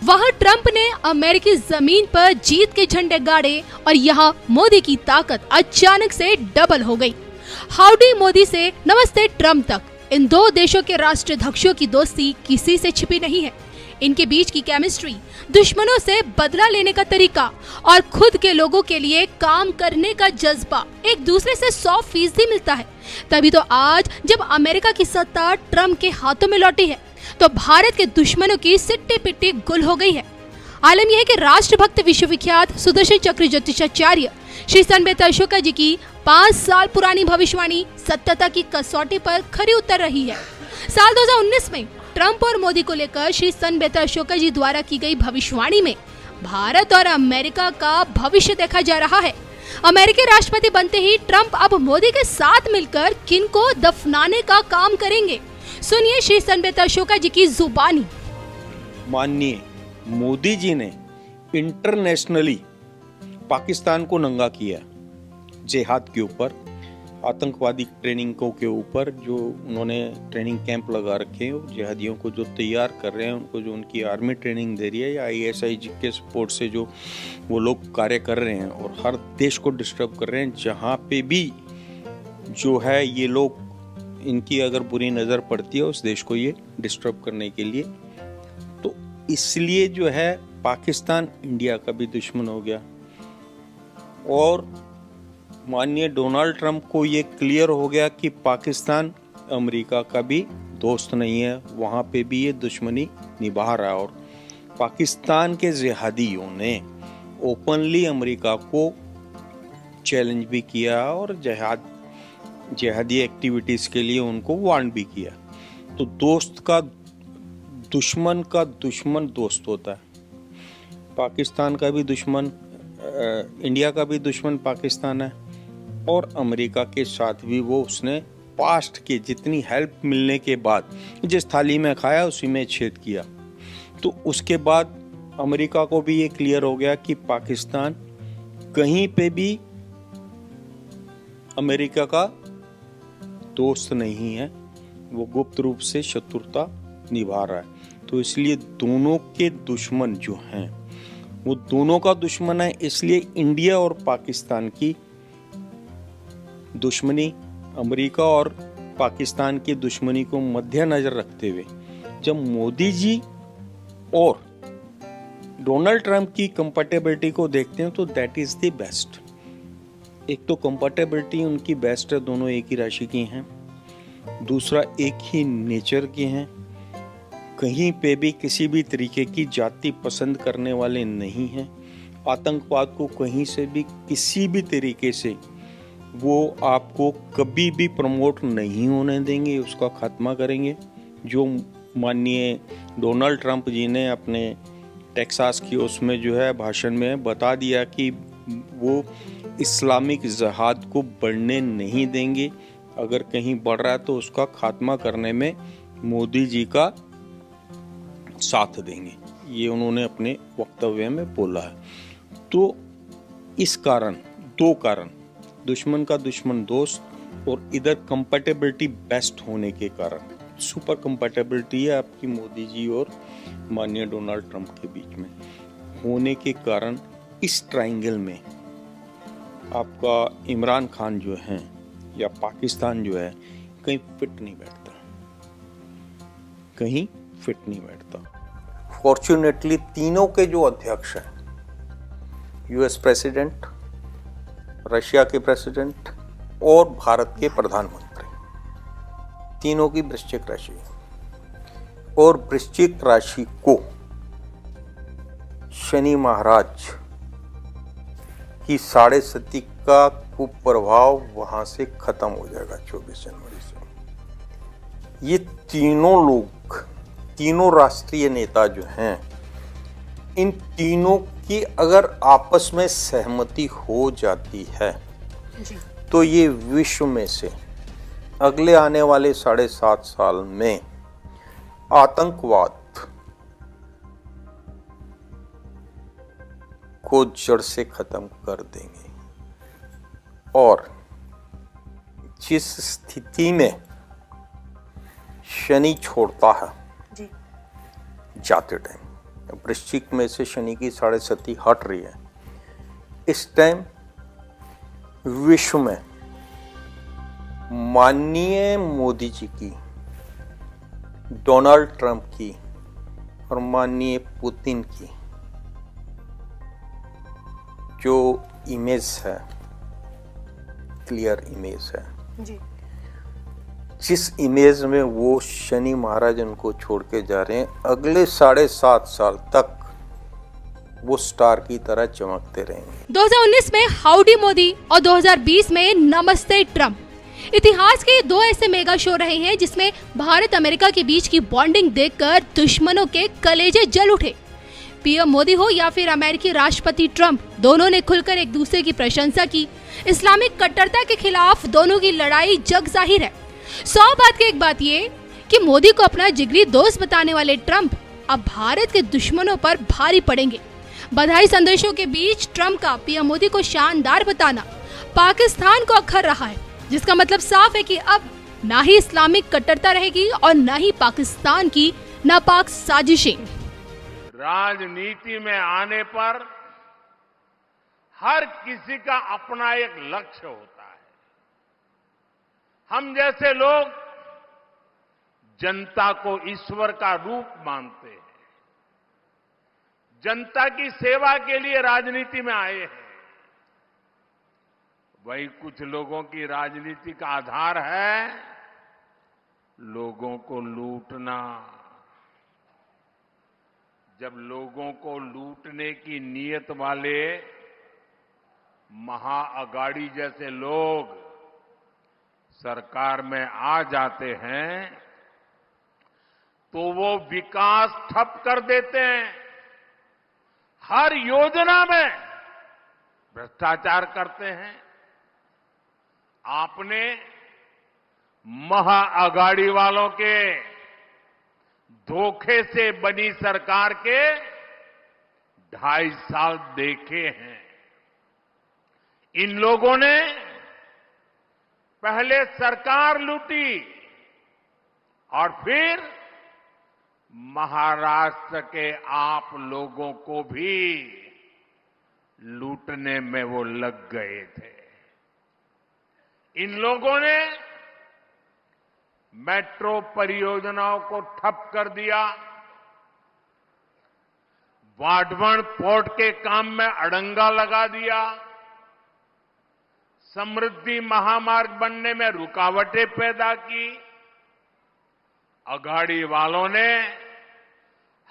वहां ट्रंप ने अमेरिकी जमीन पर जीत के झंडे गाड़े और यहाँ मोदी की ताकत अचानक से डबल हो गई। हाउडी मोदी से नमस्ते ट्रंप तक इन दो देशों के राष्ट्राध्यक्षों की दोस्ती किसी से छिपी नहीं है। इनके बीच की केमिस्ट्री, दुश्मनों से बदला लेने का तरीका और खुद के लोगों के लिए काम करने का जज्बा एक दूसरे से 100% मिलता है। तभी तो आज जब अमेरिका की सत्ता ट्रंप के हाथों में लौटी है तो भारत के दुश्मनों की सिट्टी पिट्टी गुल हो गई है। आलम यह है कि राष्ट्रभक्त विश्वविख्यात सुदर्शन चक्र ज्योतिषाचार्य श्री सनबेता अशोका जी की 5 साल पुरानी भविष्यवाणी सत्यता की कसौटी पर खरी उतर रही है। साल 2019 में ट्रंप और मोदी को लेकर श्री सनबेता अशोका जी द्वारा की गई भविष्यवाणी में भारत और अमेरिका का भविष्य देखा जा रहा है। अमेरिकी राष्ट्रपति बनते ही ट्रंप अब मोदी के साथ मिलकर किन को दफनाने का काम करेंगे। सुनिए श्री सनबेता अशोका जी की जुबानी। माननीय मोदी जी ने इंटरनेशनली पाकिस्तान को नंगा किया, जिहाद के ऊपर, आतंकवादी ट्रेनिंगों के ऊपर जो उन्होंने ट्रेनिंग कैंप लगा रखे हैं, जिहादियों को जो तैयार कर रहे हैं, उनको जो उनकी आर्मी ट्रेनिंग दे रही है या ISI के सपोर्ट से जो वो लोग कार्य कर रहे हैं और हर देश को डिस्टर्ब कर रहे हैं। जहाँ पे भी जो है ये लोग, इनकी अगर बुरी नज़र पड़ती है उस देश को ये डिस्टर्ब करने के लिए, तो इसलिए जो है पाकिस्तान इंडिया का भी दुश्मन हो गया। और माननीय डोनाल्ड ट्रंप को ये क्लियर हो गया कि पाकिस्तान अमेरिका का भी दोस्त नहीं है, वहाँ पे भी ये दुश्मनी निभा रहा है। और पाकिस्तान के जिहादियों ने ओपनली अमेरिका को चैलेंज भी किया और जिहादी एक्टिविटीज़ के लिए उनको वार्न भी किया। तो दोस्त का दुश्मन दोस्त होता है। पाकिस्तान का भी दुश्मन, इंडिया का भी दुश्मन पाकिस्तान है और अमेरिका के साथ भी वो उसने पास्ट के जितनी हेल्प मिलने के बाद जिस थाली में खाया उसी में छेद किया। तो उसके बाद अमेरिका को भी ये क्लियर हो गया कि पाकिस्तान कहीं पे भी अमेरिका का दोस्त नहीं है, वो गुप्त रूप से शत्रुता निभा रहा है। तो इसलिए दोनों के दुश्मन जो हैं वो दोनों का दुश्मन है। इसलिए इंडिया और पाकिस्तान की दुश्मनी, अमेरिका और पाकिस्तान की दुश्मनी को मद्देनजर रखते हुए जब मोदी जी और डोनाल्ड ट्रंप की कंपैटिबिलिटी को देखते हैं तो दैट इज द बेस्ट। एक तो कंपैटिबिलिटी उनकी बेस्ट है, दोनों एक ही राशि की हैं। दूसरा, एक ही नेचर के हैं, कहीं पे भी किसी भी तरीके की जाति पसंद करने वाले नहीं हैं। आतंकवाद को कहीं से भी किसी भी तरीके से वो आपको कभी भी प्रमोट नहीं होने देंगे, उसका खात्मा करेंगे। जो माननीय डोनाल्ड ट्रंप जी ने अपने टेक्सास की उसमें जो है भाषण में बता दिया कि वो इस्लामिक जिहाद को बढ़ने नहीं देंगे, अगर कहीं बढ़ रहा है तो उसका खात्मा करने में मोदी जी का साथ देंगे, ये उन्होंने अपने वक्तव्य में बोला है। तो इस कारण, दो कारण, दुश्मन का दुश्मन दोस्त और इधर कंपैटिबिलिटी बेस्ट होने के कारण, सुपर कंपैटिबिलिटी है आपकी मोदी जी और माननीय डोनाल्ड ट्रंप के बीच में होने के कारण इस ट्रायंगल में आपका इमरान खान जो है या पाकिस्तान जो है कहीं फिट नहीं बैठता, कहीं फिट नहीं बैठता। फॉर्चुनेटली तीनों के जो अध्यक्ष हैं, US प्रेसिडेंट, रशिया के प्रेसिडेंट और भारत के प्रधानमंत्री, तीनों की वृश्चिक राशि है। और वृश्चिक राशि को शनि महाराज की 7.5 का कुप्रभाव वहां से खत्म हो जाएगा 24 जनवरी से। ये तीनों लोग, तीनों राष्ट्रीय नेता जो हैं, इन तीनों की अगर आपस में सहमति हो जाती है तो ये विश्व में से अगले आने वाले 7.5 साल में आतंकवाद को जड़ से खत्म कर देंगे। और जिस स्थिति में शनि छोड़ता है जाते टाइम, वृश्चिक में से शनि की 7.5 हट रही है। इस टाइम विश्व में माननीय मोदी जी की, डोनाल्ड ट्रंप की और माननीय पुतिन की जो इमेज है, क्लियर इमेज है जी। जिस इमेज में वो शनि महाराज उनको छोड़ के जा रहे हैं, अगले 7.5 साल तक वो स्टार की तरह चमकते रहेंगे। 2019 में हाउडी मोदी और 2020 में नमस्ते ट्रम्प इतिहास के 2 ऐसे मेगा शो रहे हैं जिसमें भारत अमेरिका के बीच की बॉन्डिंग देखकर दुश्मनों के कलेजे जल उठे। पीएम मोदी हो या फिर अमेरिकी राष्ट्रपति ट्रंप, दोनों ने खुलकर एक दूसरे की प्रशंसा की। इस्लामिक कट्टरता के खिलाफ दोनों की लड़ाई जग जाहिर है। 100 बात की एक बात ये कि मोदी को अपना जिगरी दोस्त बताने वाले ट्रंप अब भारत के दुश्मनों पर भारी पड़ेंगे। बधाई संदेशों के बीच ट्रंप का पीएम मोदी को शानदार बताना पाकिस्तान को अखर रहा है, जिसका मतलब साफ है कि अब ना ही इस्लामिक कट्टरता रहेगी और ना ही पाकिस्तान की नापाक साजिशें। राजनीति में आने पर हर किसी का अपना एक लक्ष्य होता है। हम जैसे लोग जनता को ईश्वर का रूप मानते हैं, जनता की सेवा के लिए राजनीति में आए हैं। वही कुछ लोगों की राजनीति का आधार है लोगों को लूटना। जब लोगों को लूटने की नीयत वाले महाअगाड़ी जैसे लोग सरकार में आ जाते हैं तो वो विकास ठप कर देते हैं। हर योजना में भ्रष्टाचार करते हैं। आपने महाअगाड़ी वालों के धोखे से बनी सरकार के 2.5 साल देखे हैं। इन लोगों ने पहले सरकार लूटी और फिर महाराष्ट्र के आप लोगों को भी लूटने में वो लग गए थे। इन लोगों ने मेट्रो परियोजनाओं को ठप कर दिया, वाढवण पोर्ट के काम में अड़ंगा लगा दिया, समृद्धि महामार्ग बनने में रुकावटें पैदा की। अघाड़ी वालों ने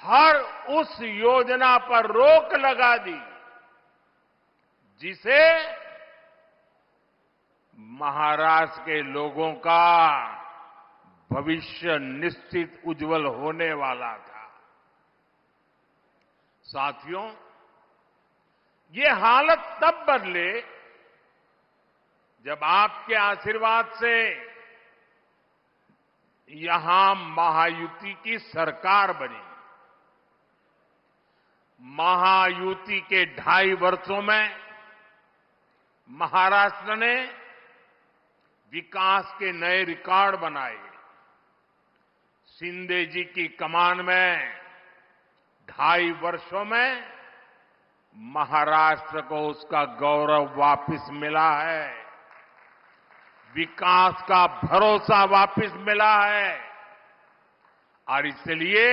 हर उस योजना पर रोक लगा दी जिसे महाराष्ट्र के लोगों का भविष्य निश्चित उज्जवल होने वाला था। साथियों, ये हालत तब बदले जब आपके आशीर्वाद से यहां महायुति की सरकार बनी। महायुति के 2.5 वर्षों में महाराष्ट्र ने विकास के नए रिकॉर्ड बनाए। शिंदे जी की कमान में 2.5 वर्षों में महाराष्ट्र को उसका गौरव वापस मिला है, विकास का भरोसा वापस मिला है। और इसलिए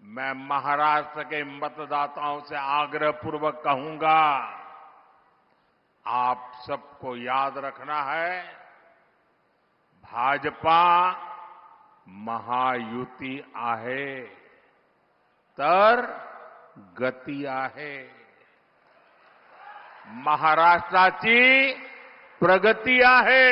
मैं महाराष्ट्र के मतदाताओं से आग्रहपूर्वक कहूंगा, आप सबको याद रखना है, भाजपा महायुती आहे तर गती आहे। महाराष्ट्राची प्रगती आहे।